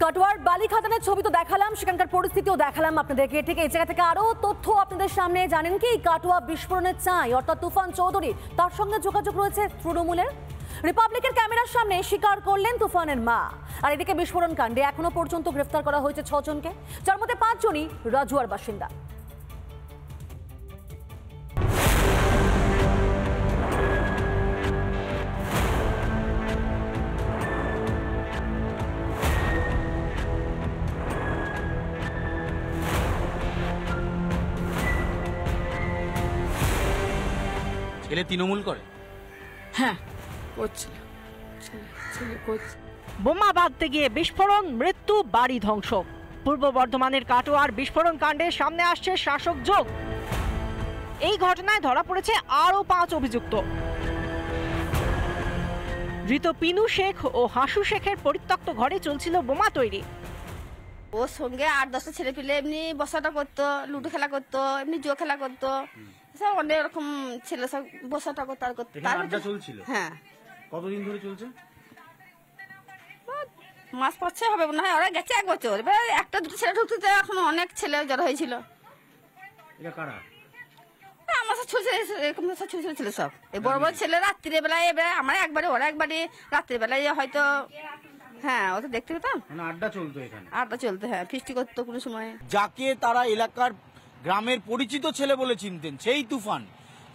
কাটোয়ার বালিখাদানের ছবি তো দেখালাম, সেখানকার পরিস্থিতিও দেখালাম আপনাদেরকে। ঠিক এই জায়গা থেকে আরো তথ্য আপনাদের সামনে। জানেন কি কাটোয়া বিস্ফোরণের চাই অর্থাৎ তুফান চৌধুরী, তার সঙ্গে যোগাযোগ রয়েছে তৃণমূলের। রিপাবলিকের ক্যামেরার সামনে স্বীকার করলেন তুফানের মা। আর এদিকে বিস্ফোরণ কাণ্ডে এখনো পর্যন্ত গ্রেফতার করা হয়েছে 6 জনকে, যার মধ্যে 5 জনই রাজুয়ার বাসিন্দা। ছেলে তৃণমূল করে? হ্যাঁ করছিল। বোমা বাঁধতে গিয়ে বিস্ফোরণ, মৃত্যু, বাড়ি ধ্বংস। পূর্ব বর্ধমানের কাটোয়ার বিস্ফোরণ কাণ্ডে সামনে আসছে শাসক যোগ। এই ঘটনায় ধরা পড়েছে আরও 5 অভিযুক্ত। ধৃত পিনু শেখ ও হাসু শেখের পরিত্যক্ত ঘরে চলছিল বোমা তৈরি। ওর সঙ্গে 8-10টা ছেলে পেলে এমনি বসাটা করতো, লুডো খেলা করতো, এমনি জুয়া খেলা করতো, সব অনেক রকম ছেলে সব বসাটা করতো আর করতো। আড্ডা চলছিল? হ্যাঁ। কতদিন ধরে চলছে? মাস 5-6 হবে মনে হয়। ওরা গেছে 1 বছর। এবার 1-2 ছেলে ঢুকতে এখন অনেক ছেলে জড়ো হয়েছিল। এটা কারা? আমার সব ছোট এরকম সব ছোট ছোট ছেলে সব। এই বড় বড় ছেলে রাত্রির বেলায় এবার আমার একবারে ওরা একবারে রাত্রির বেলায় হয়তো হ্যাঁ ও তো দেখতে পেতাম। মানে আড্ডা চলতো এখানে? আড্ডা চলতো, হ্যাঁ, ফিস্টি করতো কোনো সময়। যাকে তারা এলাকার গ্রামের পরিচিত ছেলে বলে চিনতেন, সেই তুফান,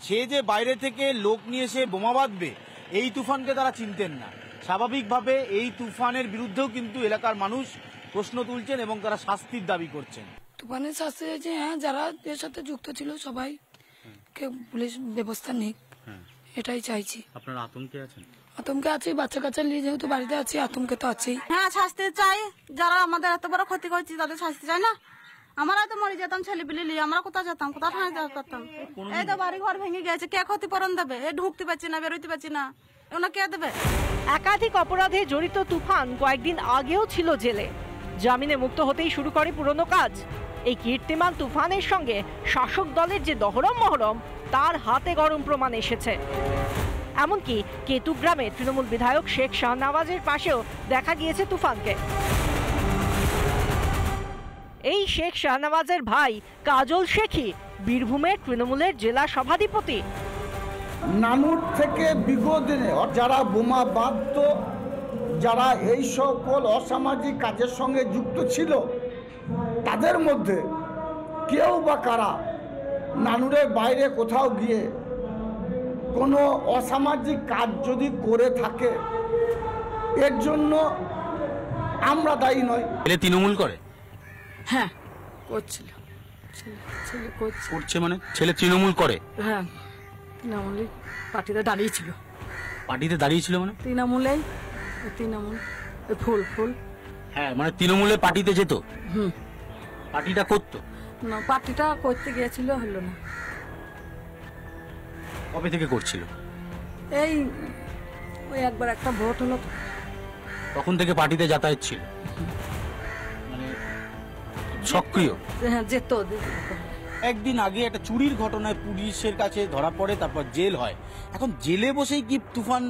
সে যে বাইরে থেকে লোক নিয়ে এসে বোমা বাঁধবে, এই তুফানকে তারা চিনতেন না। স্বাভাবিকভাবে এই তুফানের বিরুদ্ধেও কিন্তু এলাকার মানুষ প্রশ্ন তুলছেন এবং তারা শাস্তির দাবি করছেন। তুফানের শাস্তি হয়েছে, হ্যাঁ, যারা এর সাথে যুক্ত ছিল সবাই কে পুলিশ ব্যবস্থা নিক, এটাই চাইছি। আপনারা আতঙ্কে আছেন? আতঙ্কে আছি, বাচ্চা কাচ্চা নিয়ে যেহেতু বাড়িতে আছি, আতঙ্কে তো আছেই। হ্যাঁ, শাস্তি চাই। যারা আমাদের এত বড় ক্ষতি করছে তাদের শাস্তি চাই না। আমরা তো মরে যেতাম, ছেলে পিলে নিয়ে আমরা কোথায় যেতাম, কোথায় থানায় করতাম। এই তো বাড়ি ঘর ভেঙে গেছে, কে ক্ষতিপূরণ দেবে? এ ঢুকতে পারছি না, বেরোতে পারছি না, ওনা কে দেবে? একাধিক অপরাধে জড়িত তুফান কয়েকদিন আগেও ছিল জেলে। জামিনে মুক্ত হতেই শুরু করে পুরনো কাজ। এই কীর্তিমান তুফানের সঙ্গে শাসক দলের যে দহরম মহরম, তার হাতে গরম প্রমাণ এসেছে। এমনকি কেতুগ্রামে তৃণমূল বিধায়ক শেখ শাহনওয়াজের পাশেও দেখা গিয়েছে তুফানকে। এই শেখ শাহনওয়াজের ভাই কাজল শেখই বীরভূমের তৃণমূলের জেলা সভাধিপতি। নানুর থেকে বিগত দিনে যারা বোমা বাঁধত, যারা এই সকল অসামাজিক কাজের সঙ্গে যুক্ত ছিল, তাদের মধ্যে কেউ বা কারা নানুরের বাইরে কোথাও গিয়ে কোনো অসামাজিক কাজ যদি করে থাকে, এর জন্য আমরা দায়ী নই। ছেলে তৃণমূল করে? হ্যাঁ করছিল। করছে মানে ছেলে তৃণমূল করে? হ্যাঁ, তৃণমূলের পার্টিতে দাঁড়িয়েছিল। পার্টিতে দাঁড়িয়েছিল মানে? তৃণমূল ফুল ফুল। হ্যাঁ, মানে তৃণমূলের পার্টিতে যেত? পার্টিটা করতো না, পার্টিটা করতে গিয়েছিল, হলো না। কবে থেকে করছিল? এই ওই একবার একটা ভোট হলো, তখন থেকে পার্টিতে যাতায়াত ছিল, মানে সক্রিয়। হ্যাঁ, যেত। একদিন আগে একটা চুরির ঘটনায় পুলিশের কাছে ধরা পড়ে, তারপর জেল হয়। এখন জেলে বসেই কি তুফান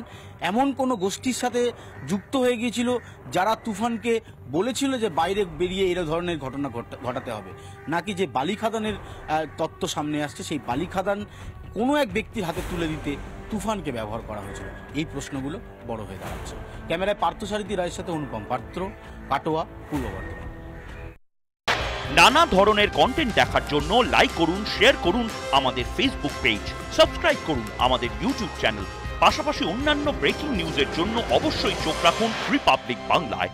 এমন কোনো গোষ্ঠীর সাথে যুক্ত হয়ে গিয়েছিল যারা তুফানকে বলেছিল যে বাইরে বেরিয়ে এই ধরনের ঘটনা ঘটাতে হবে, নাকি যে বালিখাদানের তত্ত্ব সামনে আসছে, সেই বালিখাদান কোনো এক ব্যক্তির হাতে তুলে দিতে তুফানকে ব্যবহার করা হয়েছিল? এই প্রশ্নগুলো বড় হয়ে দাঁড়াচ্ছে। ক্যামেরায় পার্থসারথী রায়ের সাথে অনুপম পাত্র, কাটোয়া, পূর্ব বর্ধমান। নানা ধরনের কন্টেন্ট দেখার জন্য লাইক করুন, শেয়ার করুন আমাদের ফেসবুক পেজ, সাবস্ক্রাইব করুন আমাদের ইউটিউব চ্যানেল। পাশাপাশি অন্যান্য ব্রেকিং নিউজের জন্য অবশ্যই চোখ রাখুন রিপাবলিক বাংলায়।